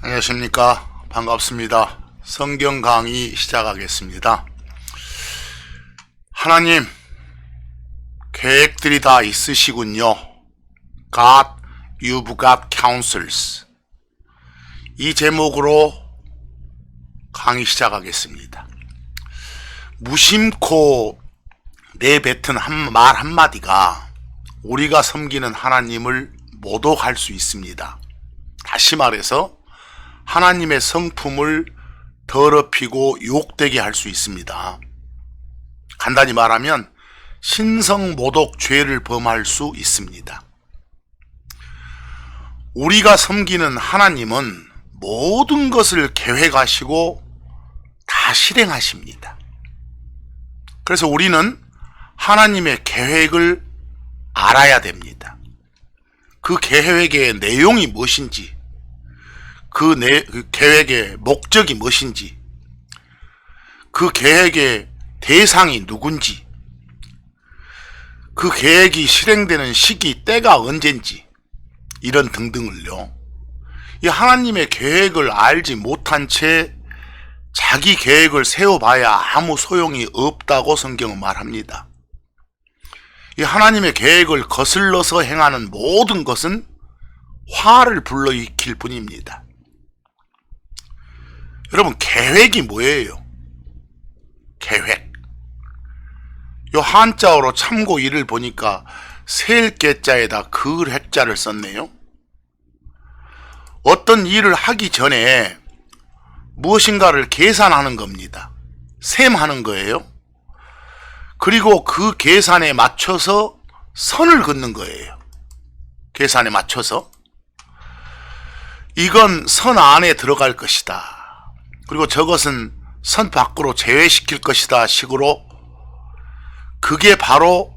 안녕하십니까. 반갑습니다. 성경 강의 시작하겠습니다. 하나님, 계획들이 다 있으시군요. God, you've got counsels. 이 제목으로 강의 시작하겠습니다. 무심코 내뱉은 말 한마디가 우리가 섬기는 하나님을 모독할 수 있습니다. 다시 말해서 하나님의 성품을 더럽히고 욕되게 할 수 있습니다. 간단히 말하면 신성모독 죄를 범할 수 있습니다. 우리가 섬기는 하나님은 모든 것을 계획하시고 다 실행하십니다. 그래서 우리는 하나님의 계획을 알아야 됩니다. 그 계획의 내용이 무엇인지, 그 계획의 목적이 무엇인지, 그 계획의 대상이 누군지, 그 계획이 실행되는 시기, 때가 언젠지, 이런 등등을요. 이 하나님의 계획을 알지 못한 채 자기 계획을 세워봐야 아무 소용이 없다고 성경은 말합니다. 이 하나님의 계획을 거슬러서 행하는 모든 것은 화를 불러일으킬 뿐입니다. 여러분, 계획이 뭐예요? 계획. 요 한자어로 참고 일을 보니까 셀개자에다 글획자를 썼네요. 어떤 일을 하기 전에 무엇인가를 계산하는 겁니다. 셈하는 거예요. 그리고 그 계산에 맞춰서 선을 긋는 거예요. 계산에 맞춰서. 이건 선 안에 들어갈 것이다. 그리고 저것은 선 밖으로 제외시킬 것이다 식으로, 그게 바로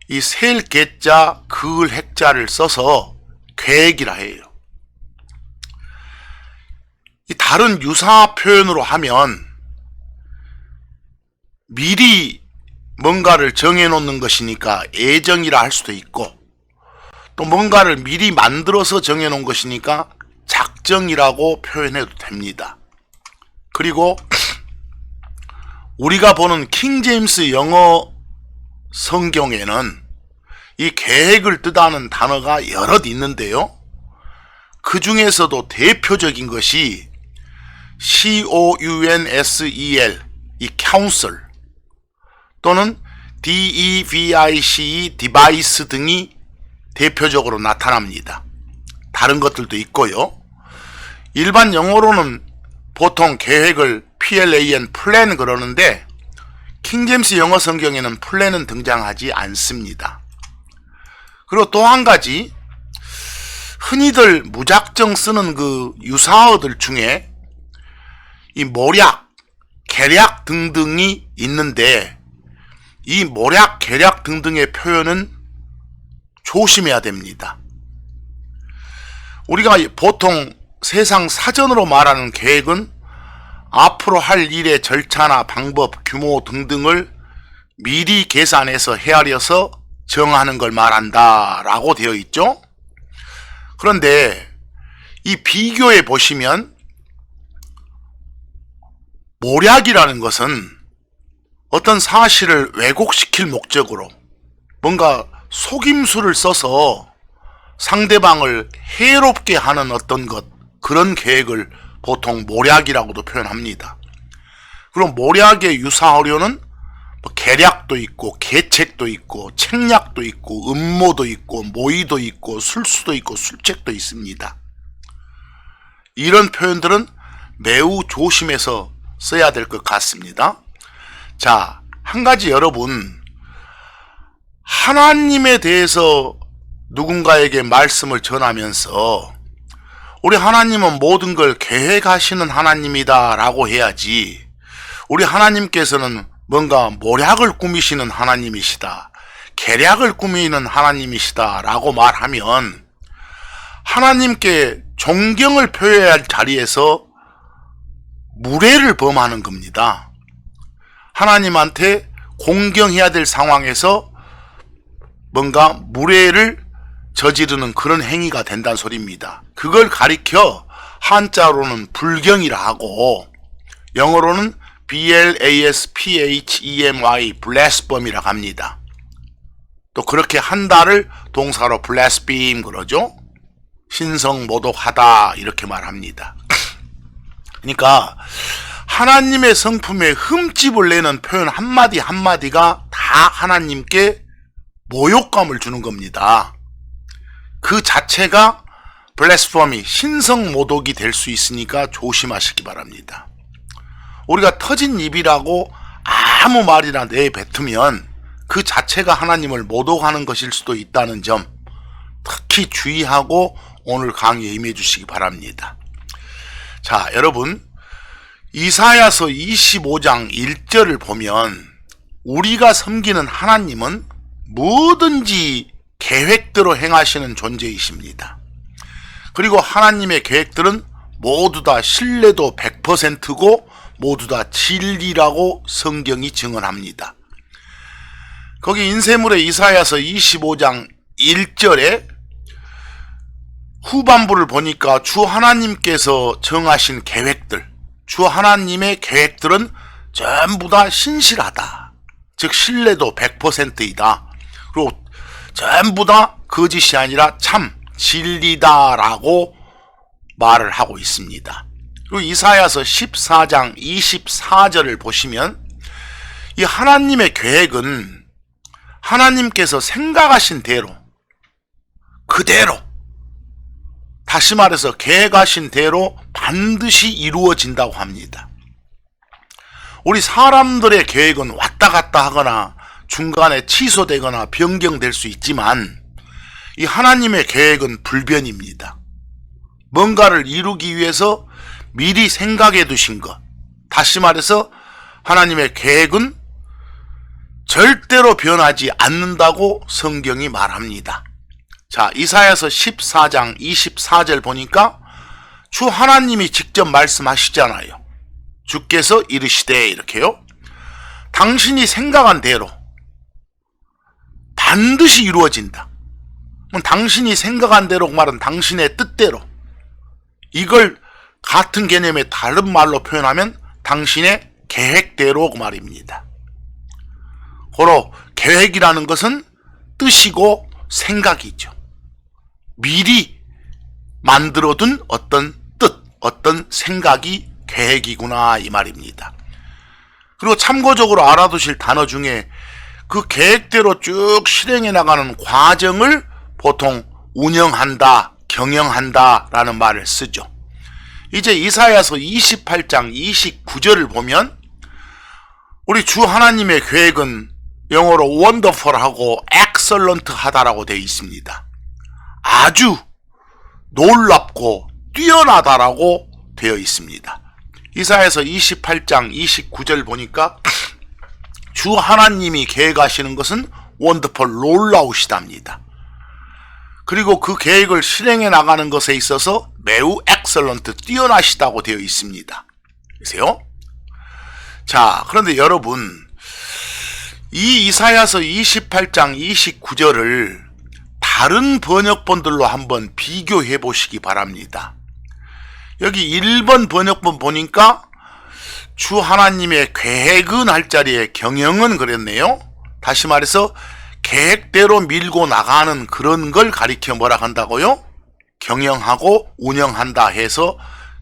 이 셀개자 글획자를 써서 계획이라 해요. 이 다른 유사 표현으로 하면 미리 뭔가를 정해놓는 것이니까 예정이라 할 수도 있고, 또 뭔가를 미리 만들어서 정해놓은 것이니까 작정이라고 표현해도 됩니다. 그리고 우리가 보는 킹제임스 영어 성경에는 이 계획을 뜻하는 단어가 여럿 있는데요. 그 중에서도 대표적인 것이 counsel, 이 counsel, 또는 device, device 등이 대표적으로 나타납니다. 다른 것들도 있고요. 일반 영어로는 보통 계획을 plan, plan 그러는데 킹제임스 영어 성경에는 plan은 등장하지 않습니다. 그리고 또 한 가지, 흔히들 무작정 쓰는 그 유사어들 중에 이 모략, 계략 등등이 있는데, 이 모략, 계략 등등의 표현은 조심해야 됩니다. 우리가 보통 세상 사전으로 말하는 계획은 앞으로 할 일의 절차나 방법, 규모 등등을 미리 계산해서 헤아려서 정하는 걸 말한다 라고 되어 있죠. 그런데 이 비교해 보시면 모략이라는 것은 어떤 사실을 왜곡시킬 목적으로 뭔가 속임수를 써서 상대방을 해롭게 하는 어떤 것, 그런 계획을 보통 모략이라고도 표현합니다. 그럼 모략의 유사어료는 계략도 있고 계책도 있고 책략도 있고 음모도 있고 모의도 있고 술수도 있고 술책도 있습니다. 이런 표현들은 매우 조심해서 써야 될 것 같습니다. 자, 한 가지 여러분, 하나님에 대해서 누군가에게 말씀을 전하면서 우리 하나님은 모든 걸 계획하시는 하나님이다 라고 해야지, 우리 하나님께서는 뭔가 모략을 꾸미시는 하나님이시다, 계략을 꾸미는 하나님이시다 라고 말하면 하나님께 존경을 표해야 할 자리에서 무례를 범하는 겁니다. 하나님한테 공경해야 될 상황에서 뭔가 무례를 저지르는 그런 행위가 된다는 소리입니다. 그걸 가리켜 한자로는 불경이라 하고 영어로는 blasphemy, blasphemy라고 합니다. 또 그렇게 한다를 동사로 blaspheme 그러죠. 신성모독하다 이렇게 말합니다. 그러니까 하나님의 성품에 흠집을 내는 표현 한마디 한마디가 다 하나님께 모욕감을 주는 겁니다. 그 자체가 블래스포미, 신성모독이 될 수 있으니까 조심하시기 바랍니다. 우리가 터진 입이라고 아무 말이나 내뱉으면 그 자체가 하나님을 모독하는 것일 수도 있다는 점 특히 주의하고 오늘 강의에 임해 주시기 바랍니다. 자, 여러분, 이사야서 25장 1절을 보면 우리가 섬기는 하나님은 뭐든지 계획대로 행하시는 존재이십니다. 그리고 하나님의 계획들은 모두 다 신뢰도 100%고 모두 다 진리라고 성경이 증언합니다. 거기 인쇄물의 이사야서 25장 1절에 후반부를 보니까 주 하나님께서 정하신 계획들, 주 하나님의 계획들은 전부 다 신실하다. 즉 신뢰도 100%이다. 그리고 전부 다 거짓이 아니라 참 진리다라고 말을 하고 있습니다. 그리고 이사야서 14장 24절을 보시면 이 하나님의 계획은 하나님께서 생각하신 대로 그대로 다시 말해서 계획하신 대로 반드시 이루어진다고 합니다. 우리 사람들의 계획은 왔다 갔다 하거나 중간에 취소되거나 변경될 수 있지만 이 하나님의 계획은 불변입니다. 뭔가를 이루기 위해서 미리 생각해 두신 것, 다시 말해서 하나님의 계획은 절대로 변하지 않는다고 성경이 말합니다. 자, 이사야서 14장 24절 보니까 주 하나님이 직접 말씀하시잖아요. 주께서 이르시되 이렇게요. 당신이 생각한 대로 반드시 이루어진다. 당신이 생각한 대로 그 말은 당신의 뜻대로. 이걸 같은 개념의 다른 말로 표현하면 당신의 계획대로 그 말입니다. 고로 계획이라는 것은 뜻이고 생각이죠. 미리 만들어둔 어떤 뜻, 어떤 생각이 계획이구나 이 말입니다. 그리고 참고적으로 알아두실 단어 중에 그 계획대로 쭉 실행해 나가는 과정을 보통 운영한다, 경영한다 라는 말을 쓰죠. 이제 이사야서 28장 29절을 보면 우리 주 하나님의 계획은 영어로 wonderful하고 excellent 하다라고 되어 있습니다. 아주 놀랍고 뛰어나다라고 되어 있습니다. 이사야서 28장 29절 보니까 주 하나님이 계획하시는 것은 wonderful, 놀라우시답니다. 그리고 그 계획을 실행해 나가는 것에 있어서 매우 excellent, 뛰어나시다고 되어 있습니다. 보세요. 자, 그런데 여러분, 이 이사야서 28장 29절을 다른 번역본들로 한번 비교해 보시기 바랍니다. 여기 1번 번역본 보니까 주 하나님의 계획은 할 자리에 경영은 그랬네요. 다시 말해서 계획대로 밀고 나가는 그런 걸 가리켜 뭐라 한다고요? 경영하고 운영한다 해서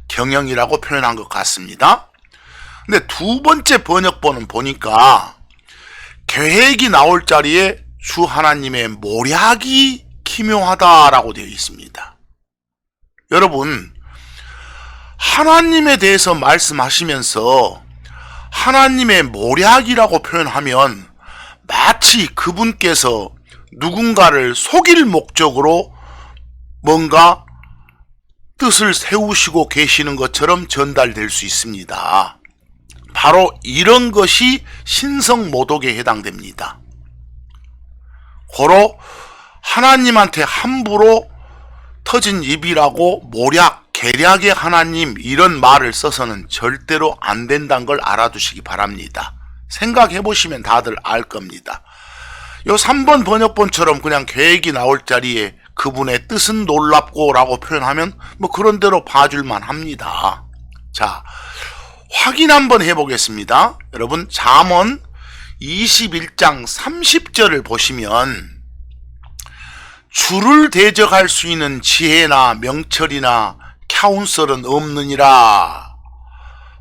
경영이라고 표현한 것 같습니다. 근데 두 번째 번역본은 보니까 계획이 나올 자리에 주 하나님의 모략이 기묘하다라고 되어 있습니다. 여러분, 하나님에 대해서 말씀하시면서 하나님의 모략이라고 표현하면 마치 그분께서 누군가를 속일 목적으로 뭔가 뜻을 세우시고 계시는 것처럼 전달될 수 있습니다. 바로 이런 것이 신성모독에 해당됩니다. 고로 하나님한테 함부로 터진 입이라고 모략, 계략의 하나님 이런 말을 써서는 절대로 안 된다는 걸 알아두시기 바랍니다. 생각해 보시면 다들 알 겁니다. 요 3번 번역본처럼 그냥 계획이 나올 자리에 그분의 뜻은 놀랍고 라고 표현하면 뭐 그런 대로 봐줄만 합니다. 자, 확인 한번 해보겠습니다. 여러분, 잠언 21장 30절을 보시면 주를 대적할 수 있는 지혜나 명철이나 카운셀은 없느니라.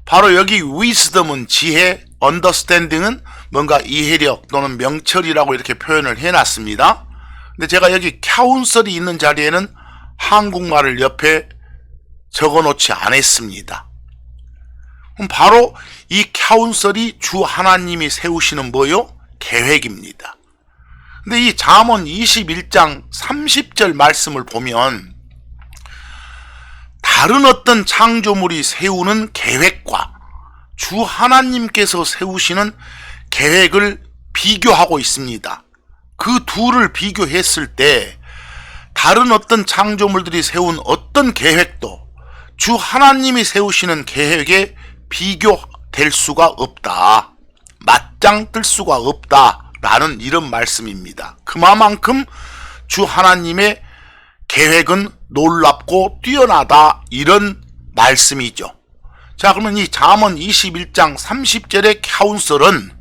바로 여기 wisdom은 지혜, understanding은 뭔가 이해력 또는 명철이라고 이렇게 표현을 해놨습니다. 근데 제가 여기 카운셀이 있는 자리에는 한국말을 옆에 적어놓지 않았습니다. 그럼 바로 이 카운셀이 주 하나님이 세우시는 뭐요? 계획입니다. 근데 이 잠언 21장 30절 말씀을 보면 다른 어떤 창조물이 세우는 계획과 주 하나님께서 세우시는 계획을 비교하고 있습니다. 그 둘을 비교했을 때 다른 어떤 창조물들이 세운 어떤 계획도 주 하나님이 세우시는 계획에 비교될 수가 없다. 맞짱 뜰 수가 없다. 라는 이런 말씀입니다. 그만큼 주 하나님의 계획은 놀랍고 뛰어나다. 이런 말씀이죠. 자, 그러면 이 잠언 21장 30절의 카운셀은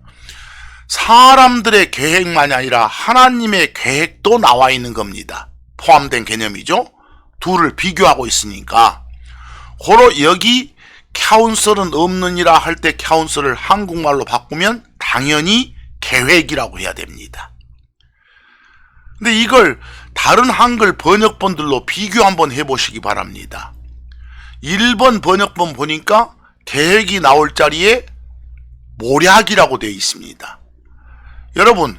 사람들의 계획만이 아니라 하나님의 계획도 나와 있는 겁니다. 포함된 개념이죠. 둘을 비교하고 있으니까. 고로 여기 카운셀은 없느니라 할 때 카운셀을 한국말로 바꾸면 당연히 계획이라고 해야 됩니다. 근데 이걸 다른 한글 번역본들로 비교 한번 해보시기 바랍니다. 1번 번역본 보니까 계획이 나올 자리에 모략이라고 되어 있습니다. 여러분,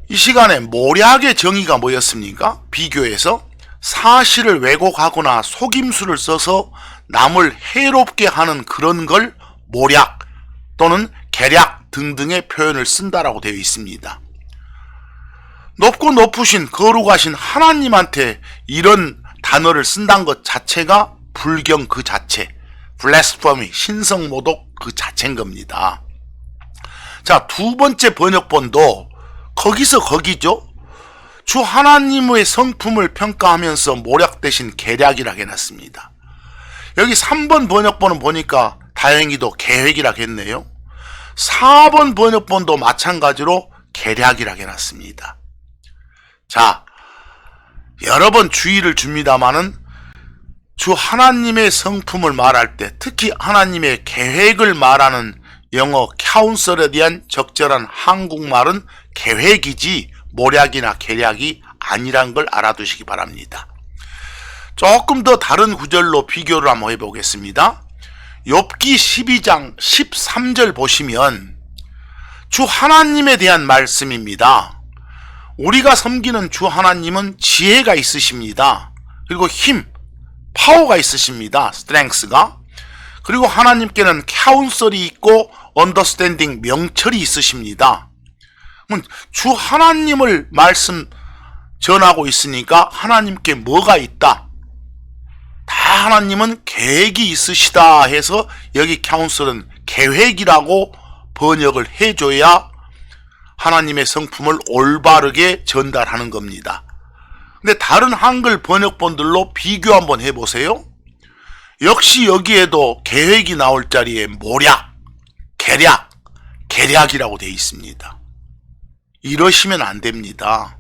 이 시간에 모략의 정의가 뭐였습니까? 비교해서 사실을 왜곡하거나 속임수를 써서 남을 해롭게 하는 그런 걸 모략 또는 계략 등등의 표현을 쓴다라고 되어 있습니다. 높고 높으신 거룩하신 하나님한테 이런 단어를 쓴다는 것 자체가 불경 그 자체, 블래스퍼미, 신성모독 그 자체인 겁니다. 자, 두 번째 번역본도 거기서 거기죠. 주 하나님의 성품을 평가하면서 모략 대신 계략이라 해놨습니다. 여기 3번 번역본은 보니까 다행히도 계획이라 했네요. 4번 번역본도 마찬가지로 계략이라 해놨습니다. 자, 여러 번 주의를 줍니다마는 주 하나님의 성품을 말할 때 특히 하나님의 계획을 말하는 영어 카운셀에 대한 적절한 한국말은 계획이지 모략이나 계략이 아니란 걸 알아두시기 바랍니다. 조금 더 다른 구절로 비교를 한번 해보겠습니다. 욥기 12장 13절 보시면 주 하나님에 대한 말씀입니다. 우리가 섬기는 주 하나님은 지혜가 있으십니다. 그리고 힘, 파워가 있으십니다. 스트렝스가. 그리고 하나님께는 카운셀이 있고 언더스탠딩, 명철이 있으십니다. 주 하나님을 말씀 전하고 있으니까 하나님께 뭐가 있다? 다 하나님은 계획이 있으시다 해서 여기 카운셀은 계획이라고 번역을 해줘야 하나님의 성품을 올바르게 전달하는 겁니다. 근데 다른 한글 번역본들로 비교 한번 해보세요. 역시 여기에도 계획이 나올 자리에 모략, 계략, 계략이라고 되어 있습니다. 이러시면 안 됩니다.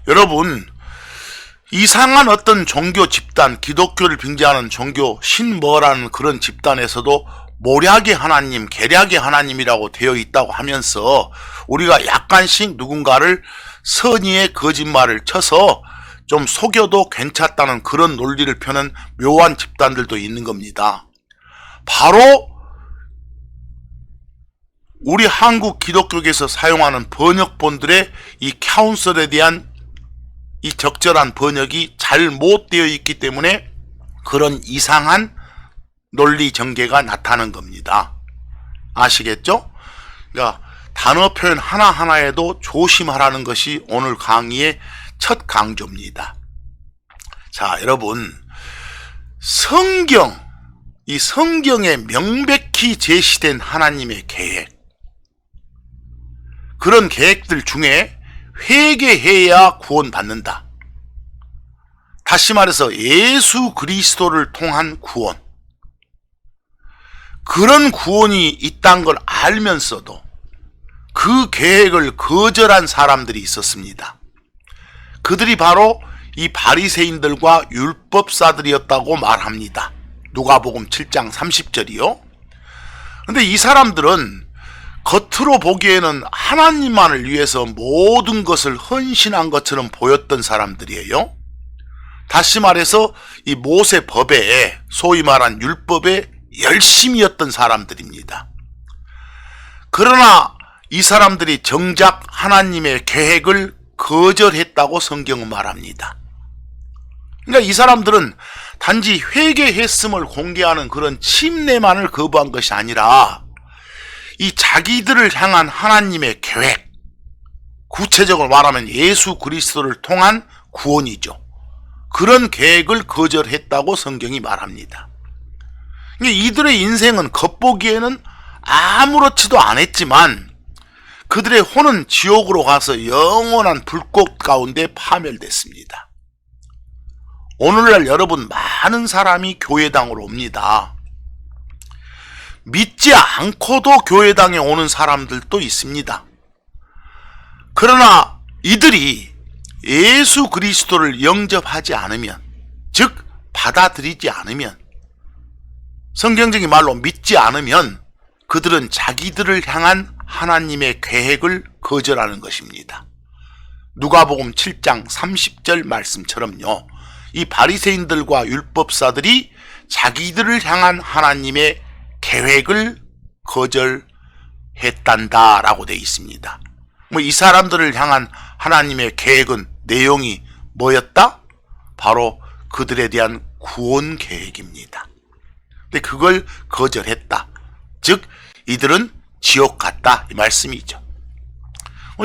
여러분, 이상한 어떤 종교 집단, 기독교를 빙자하는 종교, 신머라는 그런 집단에서도 모략의 하나님, 계략의 하나님이라고 되어 있다고 하면서 우리가 약간씩 누군가를 선의의 거짓말을 쳐서 좀 속여도 괜찮다는 그런 논리를 펴는 묘한 집단들도 있는 겁니다. 바로 우리 한국 기독교계에서 사용하는 번역본들의 이 카운셀에 대한 이 적절한 번역이 잘 못 되어 있기 때문에 그런 이상한 논리 전개가 나타나는 겁니다. 아시겠죠? 그러니까 단어 표현 하나하나에도 조심하라는 것이 오늘 강의의 첫 강조입니다. 자, 여러분, 이 성경에 명백히 제시된 하나님의 계획, 그런 계획들 중에 회개해야 구원받는다. 다시 말해서 예수 그리스도를 통한 구원, 그런 구원이 있다는 걸 알면서도 그 계획을 거절한 사람들이 있었습니다. 그들이 바로 이 바리새인들과 율법사들이었다고 말합니다. 누가복음 7장 30절이요. 근데 이 사람들은 겉으로 보기에는 하나님만을 위해서 모든 것을 헌신한 것처럼 보였던 사람들이에요. 다시 말해서 이 모세법에, 소위 말한 율법에 열심이었던 사람들입니다. 그러나 이 사람들이 정작 하나님의 계획을 거절했다고 성경은 말합니다. 그러니까 이 사람들은 단지 회개했음을 공개하는 그런 침례만을 거부한 것이 아니라 이 자기들을 향한 하나님의 계획, 구체적으로 말하면 예수 그리스도를 통한 구원이죠. 그런 계획을 거절했다고 성경이 말합니다. 이들의 인생은 겉보기에는 아무렇지도 않았지만 그들의 혼은 지옥으로 가서 영원한 불꽃 가운데 파멸됐습니다. 오늘날 여러분, 많은 사람이 교회당으로 옵니다. 믿지 않고도 교회당에 오는 사람들도 있습니다. 그러나 이들이 예수 그리스도를 영접하지 않으면, 즉 받아들이지 않으면, 성경적인 말로 믿지 않으면 그들은 자기들을 향한 하나님의 계획을 거절하는 것입니다. 누가복음 7장 30절 말씀처럼요, 이 바리새인들과 율법사들이 자기들을 향한 하나님의 계획을 거절했단다라고 되어 있습니다. 이 사람들을 향한 하나님의 계획은 내용이 뭐였다? 바로 그들에 대한 구원 계획입니다. 근데 그걸 거절했다. 즉 이들은 지옥 갔다, 이 말씀이죠.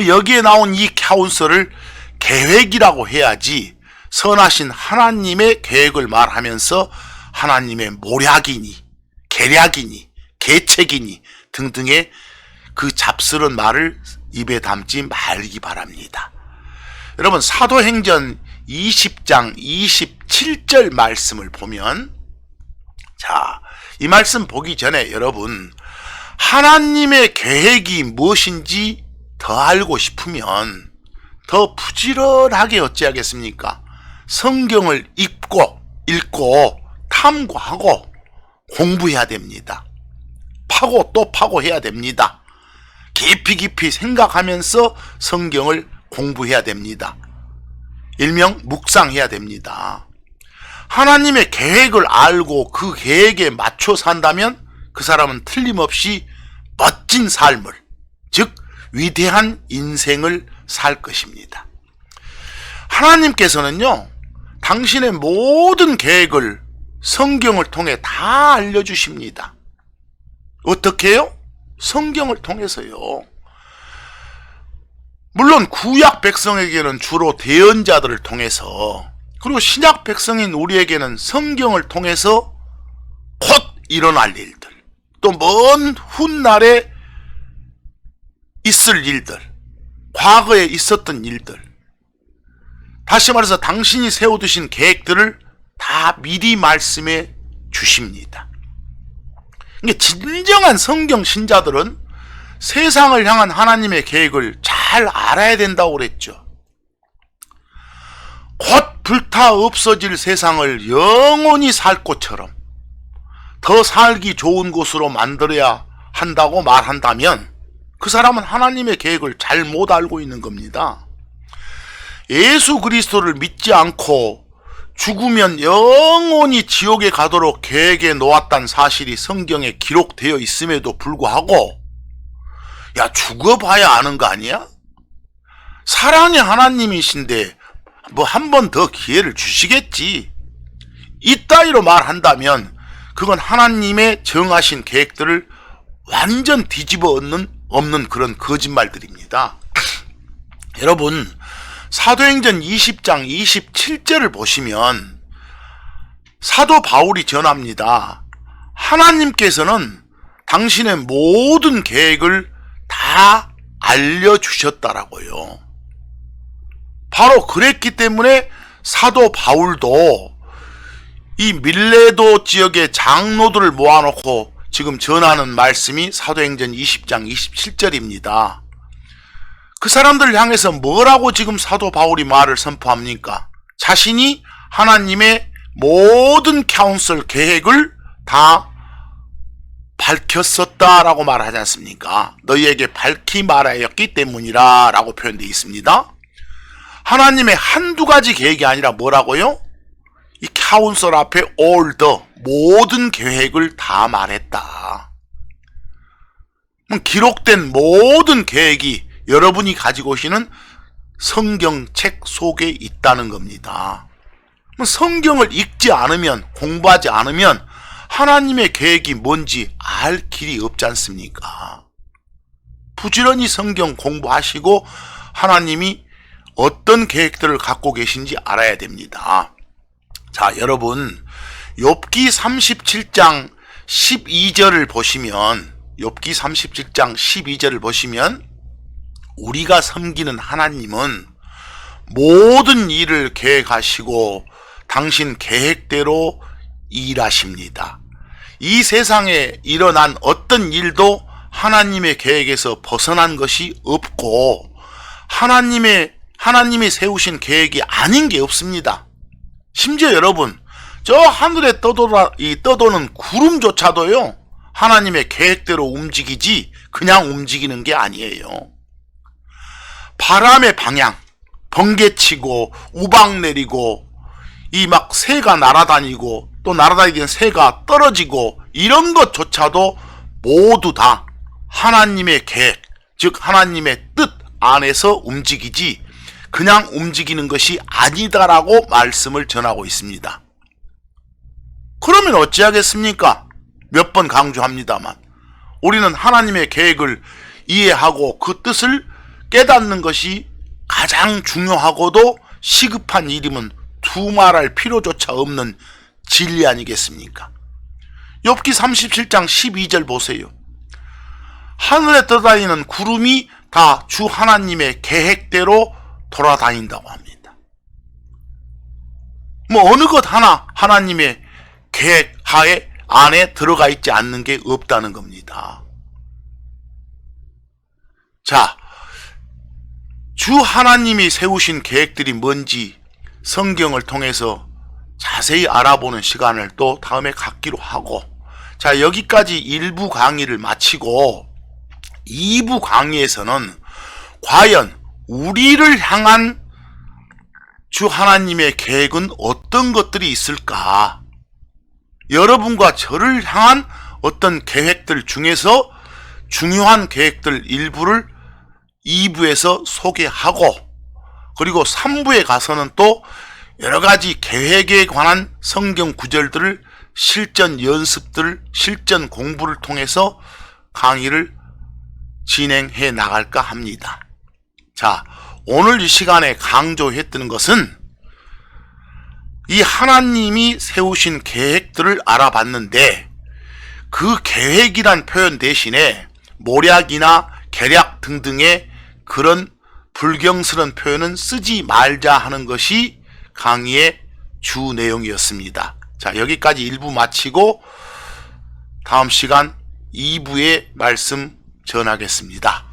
여기에 나온 이 카운서를 계획이라고 해야지 선하신 하나님의 계획을 말하면서 하나님의 모략이니 계략이니 계책이니 등등의 그 잡스러운 말을 입에 담지 말기 바랍니다. 여러분, 사도행전 20장 27절 말씀을 보면, 자, 이 말씀 보기 전에 여러분, 하나님의 계획이 무엇인지 더 알고 싶으면 더 부지런하게 어찌하겠습니까? 성경을 읽고 탐구하고 공부해야 됩니다. 파고 또 파고 해야 됩니다. 깊이 생각하면서 성경을 공부해야 됩니다. 일명 묵상해야 됩니다. 하나님의 계획을 알고 그 계획에 맞춰 산다면 그 사람은 틀림없이 멋진 삶을, 즉 위대한 인생을 살 것입니다. 하나님께서는요, 당신의 모든 계획을 성경을 통해 다 알려주십니다. 어떻게 해요? 성경을 통해서요. 물론 구약 백성에게는 주로 대언자들을 통해서, 그리고 신약 백성인 우리에게는 성경을 통해서 곧 일어날 일들, 또 먼 훗날에 있을 일들, 과거에 있었던 일들, 다시 말해서 당신이 세워두신 계획들을 다 미리 말씀해 주십니다. 진정한 성경 신자들은 세상을 향한 하나님의 계획을 잘 알아야 된다고 그랬죠. 곧 불타 없어질 세상을 영원히 살 곳처럼 더 살기 좋은 곳으로 만들어야 한다고 말한다면 그 사람은 하나님의 계획을 잘 못 알고 있는 겁니다. 예수 그리스도를 믿지 않고 죽으면 영원히 지옥에 가도록 계획해 놓았다는 사실이 성경에 기록되어 있음에도 불구하고, 야, 죽어봐야 아는 거 아니야? 사랑의 하나님이신데 뭐 한 번 더 기회를 주시겠지, 이따위로 말한다면 그건 하나님의 정하신 계획들을 완전 뒤집어 엎는 그런 거짓말들입니다. 여러분, 사도행전 20장 27절을 보시면 사도 바울이 전합니다. 하나님께서는 당신의 모든 계획을 다 알려주셨다라고요. 바로 그랬기 때문에 사도 바울도 이 밀레도 지역의 장로들을 모아놓고 지금 전하는 말씀이 사도행전 20장 27절입니다. 그 사람들을 향해서 뭐라고 지금 사도 바울이 말을 선포합니까? 자신이 하나님의 모든 카운슬 계획을 다 밝혔었다라고 말하지 않습니까? 너희에게 밝히 말하였기 때문이라 라고 표현되어 있습니다. 하나님의 한두 가지 계획이 아니라 뭐라고요? 이 카운슬 앞에 all the 모든 계획을 다 말했다. 기록된 모든 계획이 여러분이 가지고 오시는 성경책 속에 있다는 겁니다. 성경을 읽지 않으면, 공부하지 않으면 하나님의 계획이 뭔지 알 길이 없지 않습니까? 부지런히 성경 공부하시고 하나님이 어떤 계획들을 갖고 계신지 알아야 됩니다. 자, 여러분, 욥기 37장 12절을 보시면, 욥기 37장 12절을 보시면 우리가 섬기는 하나님은 모든 일을 계획하시고 당신 계획대로 일하십니다. 이 세상에 일어난 어떤 일도 하나님의 계획에서 벗어난 것이 없고 하나님이 세우신 계획이 아닌 게 없습니다. 심지어 여러분, 저 하늘에 떠도는 구름조차도요, 하나님의 계획대로 움직이지 그냥 움직이는 게 아니에요. 바람의 방향, 번개치고 우박 내리고 이 막 새가 날아다니고 또 날아다니는 새가 떨어지고 이런 것조차도 모두 다 하나님의 계획, 즉 하나님의 뜻 안에서 움직이지 그냥 움직이는 것이 아니다라고 말씀을 전하고 있습니다. 그러면 어찌하겠습니까? 몇 번 강조합니다만 우리는 하나님의 계획을 이해하고 그 뜻을 깨닫는 것이 가장 중요하고도 시급한 일이면 두말할 필요조차 없는 진리 아니겠습니까? 욥기 37장 12절 보세요. 하늘에 떠다니는 구름이 다 주 하나님의 계획대로 돌아다닌다고 합니다. 어느 것 하나 하나님의 계획 하에 안에 들어가 있지 않는 게 없다는 겁니다. 자, 주 하나님이 세우신 계획들이 뭔지 성경을 통해서 자세히 알아보는 시간을 또 다음에 갖기로 하고, 자, 여기까지 1부 강의를 마치고 2부 강의에서는 과연 우리를 향한 주 하나님의 계획은 어떤 것들이 있을까? 여러분과 저를 향한 어떤 계획들 중에서 중요한 계획들 일부를 2부에서 소개하고, 그리고 3부에 가서는 또 여러 가지 계획에 관한 성경 구절들을 실전 연습들, 실전 공부를 통해서 강의를 진행해 나갈까 합니다. 자, 오늘 이 시간에 강조했던 것은 이 하나님이 세우신 계획들을 알아봤는데 그 계획이란 표현 대신에 모략이나 계략 등등의 그런 불경스러운 표현은 쓰지 말자 하는 것이 강의의 주 내용이었습니다. 자, 여기까지 1부 마치고 다음 시간 2부의 말씀 전하겠습니다.